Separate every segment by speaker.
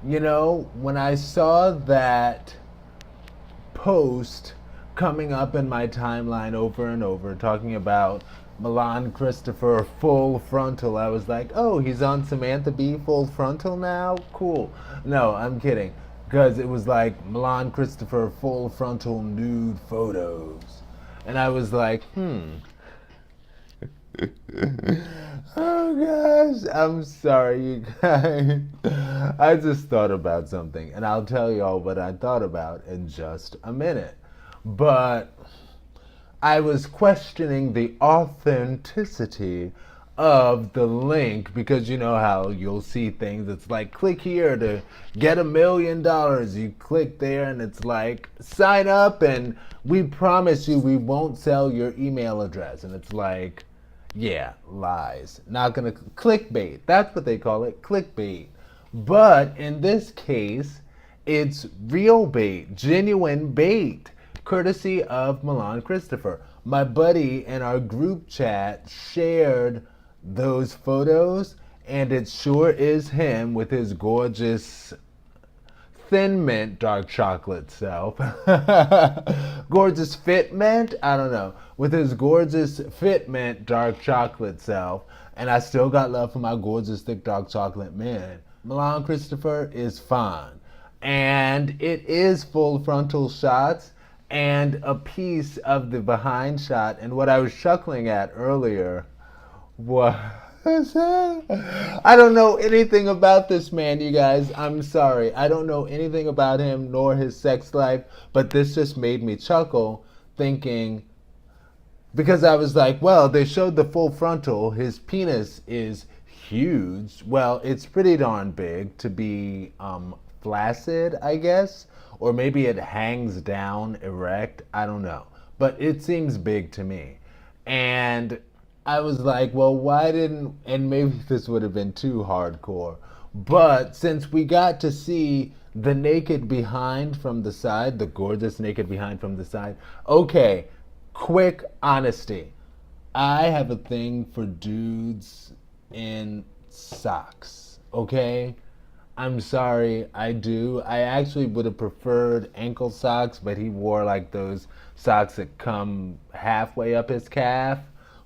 Speaker 1: When I saw that post coming up in my timeline over and over talking about Milan Christopher full frontal, I was like, oh, he's on Samantha Bee full frontal now? Cool. No, I'm kidding. Because it was like Milan Christopher full frontal nude photos. And I was like, oh gosh, I'm sorry, you guys. I just thought about something, and I'll tell y'all what I thought about in just a minute. But I was questioning the authenticity of the link because you know how you'll see things. It's like, click here to get $1 million. You click there, and it's like, sign up, and we promise you we won't sell your email address. And it's like, yeah, lies. Not gonna clickbait. That's what they call it, clickbait. But in this case, it's real bait, genuine bait, courtesy of Milan Christopher. My buddy in our group chat shared those photos, and it sure is him with his gorgeous Thin Mint dark chocolate self. Gorgeous Fit Mint? I don't know. With his gorgeous Fit Mint dark chocolate self. And I still got love for my gorgeous thick dark chocolate man. Milan Christopher is fine. And it is full frontal shots and a piece of the behind shot. And what I was chuckling at earlier was I don't know anything about this man, you guys. I'm sorry. I don't know anything about him nor his sex life, but this just made me chuckle thinking because I was like, well, they showed the full frontal. His penis is huge. Well, it's pretty darn big to be flaccid, I guess. Or maybe it hangs down erect. I don't know. But it seems big to me. And I was like, well, why didn't, and maybe this would have been too hardcore, but since we got to see the naked behind from the side, the gorgeous naked behind from the side, okay, quick honesty. I have a thing for dudes in socks, okay? I'm sorry, I do. I actually would have preferred ankle socks, but he wore like those socks that come halfway up his calf.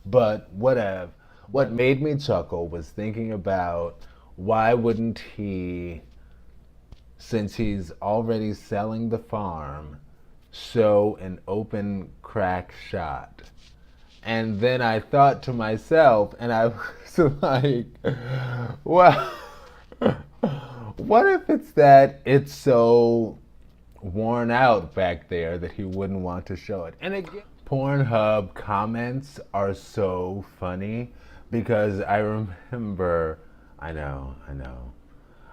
Speaker 1: But whatever. What made me chuckle was thinking about why wouldn't he, since he's already selling the farm, show an open crack shot? And then I thought to myself, and I was like, well, what if it's that it's so worn out back there that he wouldn't want to show it? And again, Pornhub comments are so funny because I remember, I know.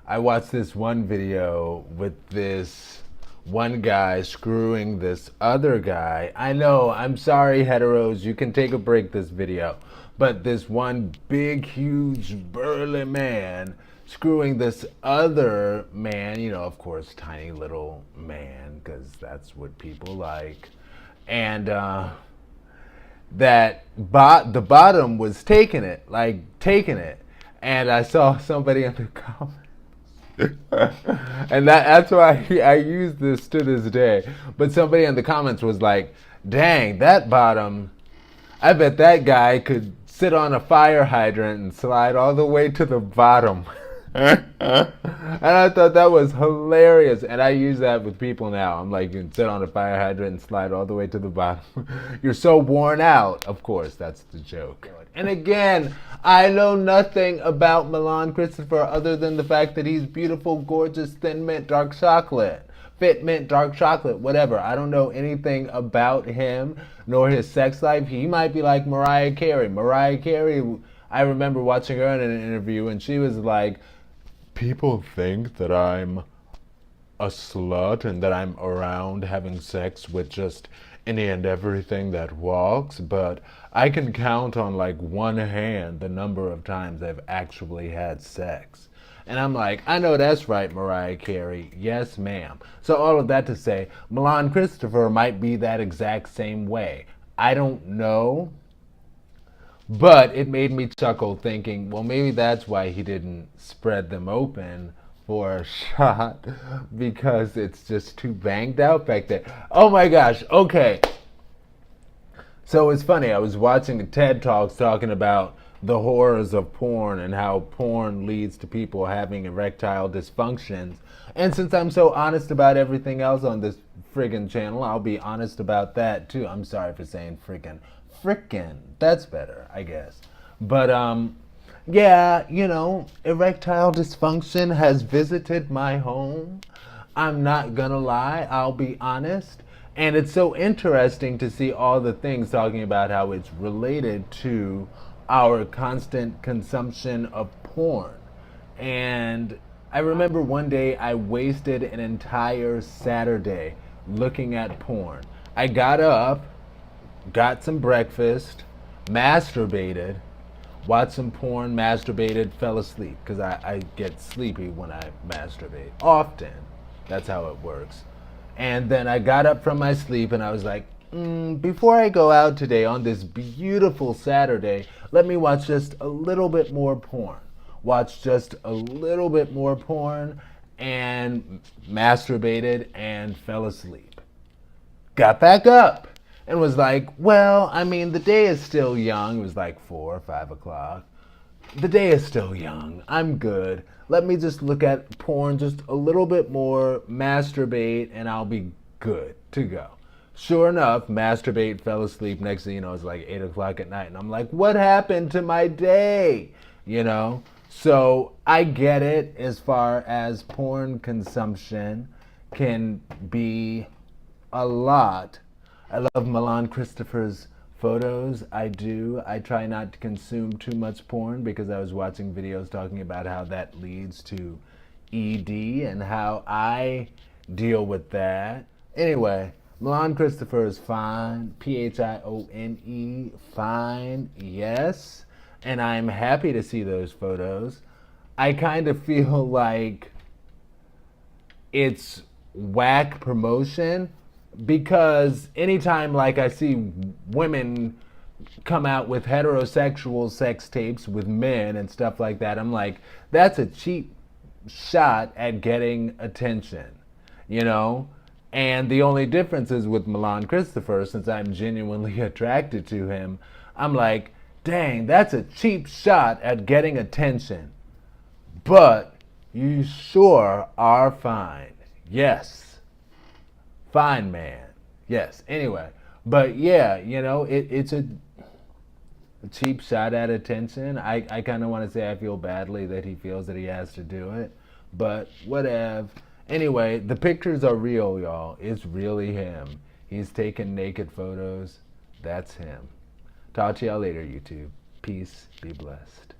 Speaker 1: I watched this one video with this one guy screwing this other guy. I know, I'm sorry, heteros, you can take a break this video. But this one big, huge, burly man screwing this other man, of course, tiny little man, because that's what people like. And the bottom was taking it, and I saw somebody in the comments. And that's why I use this to this day. But somebody in the comments was like, dang, that bottom, I bet that guy could sit on a fire hydrant and slide all the way to the bottom. And I thought that was hilarious. And I use that with people now. I'm like, you can sit on a fire hydrant and slide all the way to the bottom. You're so worn out. Of course, that's the joke. And again, I know nothing about Milan Christopher other than the fact that he's beautiful, gorgeous, thin mint, dark chocolate. Fit mint, dark chocolate, whatever. I don't know anything about him nor his sex life. He might be like Mariah Carey. Mariah Carey, I remember watching her in an interview and she was like, people think that I'm a slut and that I'm around having sex with just any and everything that walks, but I can count on like one hand the number of times I've actually had sex. And I'm like, I know that's right, Mariah Carey. Yes, ma'am. So all of that to say, Milan Christopher might be that exact same way. I don't know. But it made me chuckle thinking, well, maybe that's why he didn't spread them open for a shot because it's just too banged out back there. Oh my gosh, okay. So it's funny, I was watching the TED Talks talking about the horrors of porn and how porn leads to people having erectile dysfunctions. And since I'm so honest about everything else on this friggin' channel, I'll be honest about that too. I'm sorry for saying friggin'. Frickin'. That's better, I guess. But, yeah, erectile dysfunction has visited my home. I'm not gonna lie, I'll be honest. And it's so interesting to see all the things talking about how it's related to our constant consumption of porn. And I remember one day I wasted an entire Saturday looking at porn. I got up, got some breakfast, masturbated, watched some porn, masturbated, fell asleep because I get sleepy when I masturbate. Often. That's how it works. And then I got up from my sleep and I was like, before I go out today on this beautiful Saturday, let me watch just a little bit more porn. Watch just a little bit more porn and masturbated and fell asleep. Got back up and was like, well, I mean, the day is still young. It was like 4 or 5 o'clock. The day is still young. I'm good. Let me just look at porn just a little bit more, masturbate, and I'll be good to go. Sure enough, masturbate, fell asleep. Next thing you know, it's like 8 o'clock at night. And I'm like, what happened to my day? So I get it as far as porn consumption can be a lot. I love Milan Christopher's photos. I do. I try not to consume too much porn because I was watching videos talking about how that leads to ED and how I deal with that. Anyway, Milan Christopher is fine. Phione, fine, yes. And I'm happy to see those photos. I kind of feel like it's whack promotion because anytime like I see women come out with heterosexual sex tapes with men and stuff like that, I'm like, that's a cheap shot at getting attention, And the only difference is with Milan Christopher, since I'm genuinely attracted to him, I'm like, dang, that's a cheap shot at getting attention. But you sure are fine. Yes. Fine, man. Yes. Anyway, but yeah, it's a cheap shot at attention. I kind of want to say I feel badly that he feels that he has to do it, but whatever. Anyway, the pictures are real, y'all. It's really him. He's taking naked photos. That's him. Talk to y'all later, YouTube. Peace. Be blessed.